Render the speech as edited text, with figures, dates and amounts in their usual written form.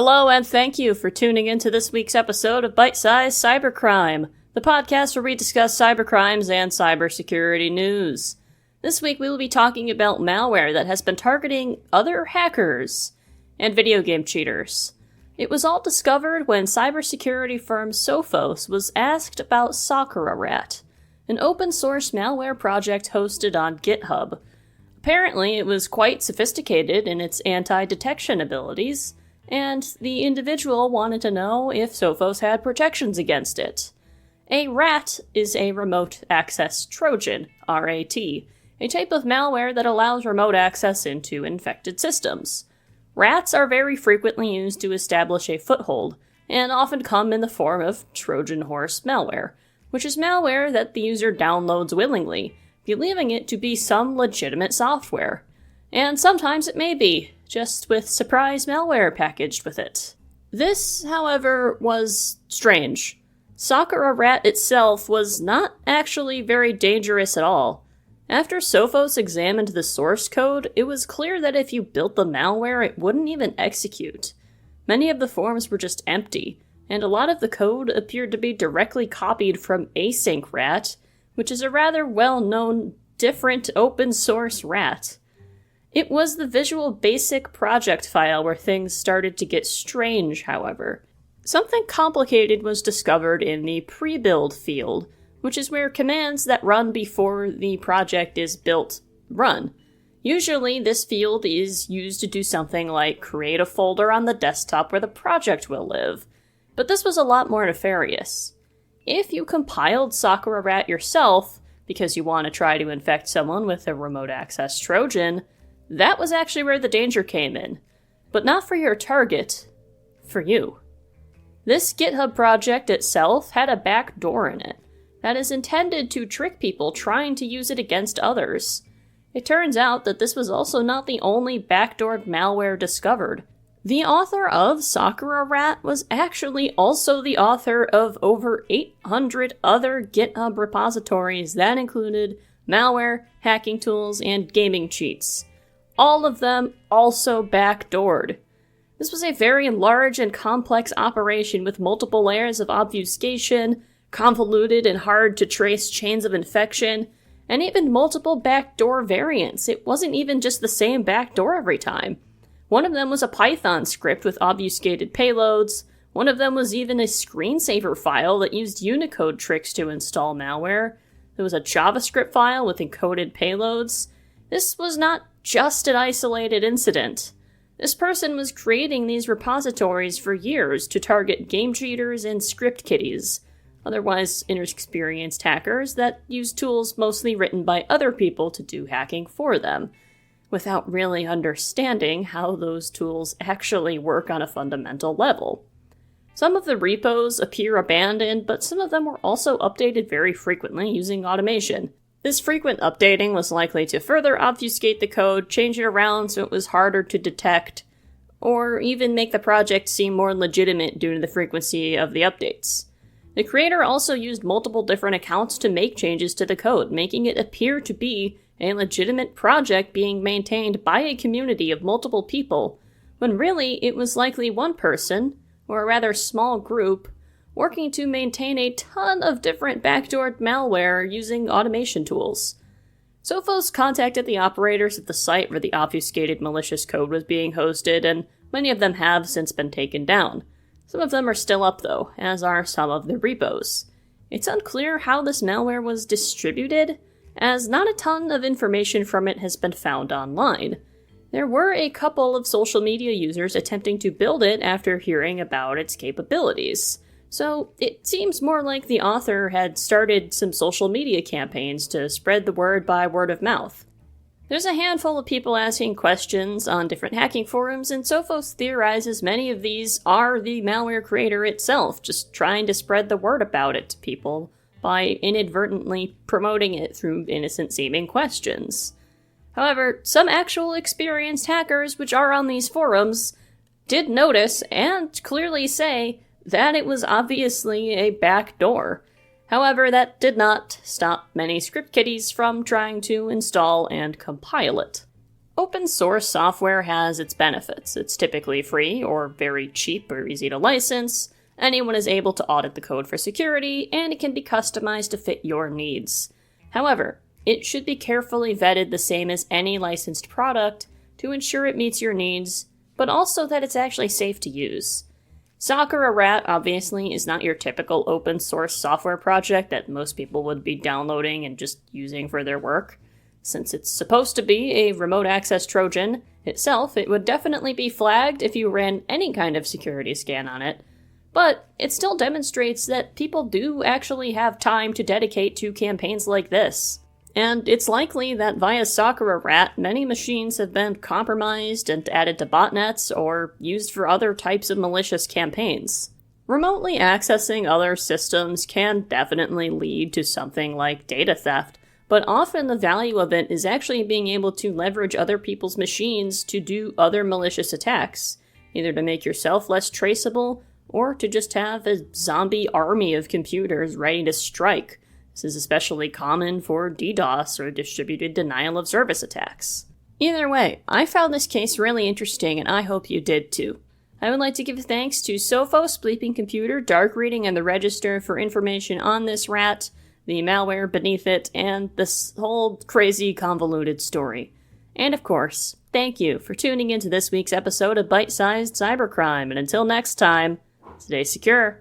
Hello and thank you for tuning into this week's episode of Bite-Sized Cybercrime, the podcast where we discuss cybercrimes and cybersecurity news. This week we will be talking about malware that has been targeting other hackers and video game cheaters. It was all discovered when cybersecurity firm Sophos was asked about SakuraRAT, an open-source malware project hosted on GitHub. Apparently, it was quite sophisticated in its anti-detection abilities, and the individual wanted to know if Sophos had protections against it. A RAT is a remote access trojan, RAT, a type of malware that allows remote access into infected systems. RATs are very frequently used to establish a foothold, and often come in the form of Trojan horse malware, which is malware that the user downloads willingly, believing it to be some legitimate software. And sometimes it may be, just with surprise malware packaged with it. This, however, was strange. SakuraRAT itself was not actually very dangerous at all. After Sophos examined the source code, it was clear that if you built the malware, it wouldn't even execute. Many of the forms were just empty, and a lot of the code appeared to be directly copied from AsyncRAT, which is a rather well-known, different open-source rat. It was the Visual Basic project file where things started to get strange, however. Something complicated was discovered in the pre-build field, which is where commands that run before the project is built run. Usually, this field is used to do something like create a folder on the desktop where the project will live, but this was a lot more nefarious. If you compiled SakuraRAT yourself, because you want to try to infect someone with a remote access trojan, that was actually where the danger came in. But not for your target, for you. This GitHub project itself had a backdoor in it that is intended to trick people trying to use it against others. It turns out that this was also not the only backdoored malware discovered. The author of SakuraRAT was actually also the author of over 800 other GitHub repositories that included malware, hacking tools, and gaming cheats. All of them also backdoored. This was a very large and complex operation with multiple layers of obfuscation, convoluted and hard-to-trace chains of infection, and even multiple backdoor variants. It wasn't even just the same backdoor every time. One of them was a Python script with obfuscated payloads. One of them was even a screensaver file that used Unicode tricks to install malware. There was a JavaScript file with encoded payloads. This was not just an isolated incident. This person was creating these repositories for years to target game cheaters and script kiddies, otherwise inexperienced hackers that use tools mostly written by other people to do hacking for them, without really understanding how those tools actually work on a fundamental level. Some of the repos appear abandoned, but some of them were also updated very frequently using automation. This frequent updating was likely to further obfuscate the code, change it around so it was harder to detect, or even make the project seem more legitimate due to the frequency of the updates. The creator also used multiple different accounts to make changes to the code, making it appear to be a legitimate project being maintained by a community of multiple people, when really it was likely one person, or a rather small group, working to maintain a ton of different backdoored malware using automation tools. Sophos contacted the operators at the site where the obfuscated malicious code was being hosted, and many of them have since been taken down. Some of them are still up though, as are some of the repos. It's unclear how this malware was distributed, as not a ton of information from it has been found online. There were a couple of social media users attempting to build it after hearing about its capabilities. So it seems more like the author had started some social media campaigns to spread the word by word of mouth. There's a handful of people asking questions on different hacking forums, and Sophos theorizes many of these are the malware creator itself, just trying to spread the word about it to people by inadvertently promoting it through innocent-seeming questions. However, some actual experienced hackers which are on these forums did notice and clearly say that it was obviously a backdoor. However, that did not stop many script kiddies from trying to install and compile it. Open source software has its benefits. It's typically free or very cheap or easy to license. Anyone is able to audit the code for security, and it can be customized to fit your needs. However, it should be carefully vetted the same as any licensed product to ensure it meets your needs, but also that it's actually safe to use. SakuraRAT obviously is not your typical open source software project that most people would be downloading and just using for their work. Since it's supposed to be a remote access trojan itself, it would definitely be flagged if you ran any kind of security scan on it. But it still demonstrates that people do actually have time to dedicate to campaigns like this. And it's likely that via SakuraRAT, many machines have been compromised and added to botnets or used for other types of malicious campaigns. Remotely accessing other systems can definitely lead to something like data theft, but often the value of it is actually being able to leverage other people's machines to do other malicious attacks, either to make yourself less traceable or to just have a zombie army of computers ready to strike. This is especially common for DDoS or distributed denial of service attacks. Either way, I found this case really interesting and I hope you did too. I would like to give thanks to Sophos, Bleeping Computer, Dark Reading, and the Register for information on this rat, the malware beneath it, and this whole crazy convoluted story. And of course, thank you for tuning into this week's episode of Bite-Sized Cybercrime, and until next time, stay secure.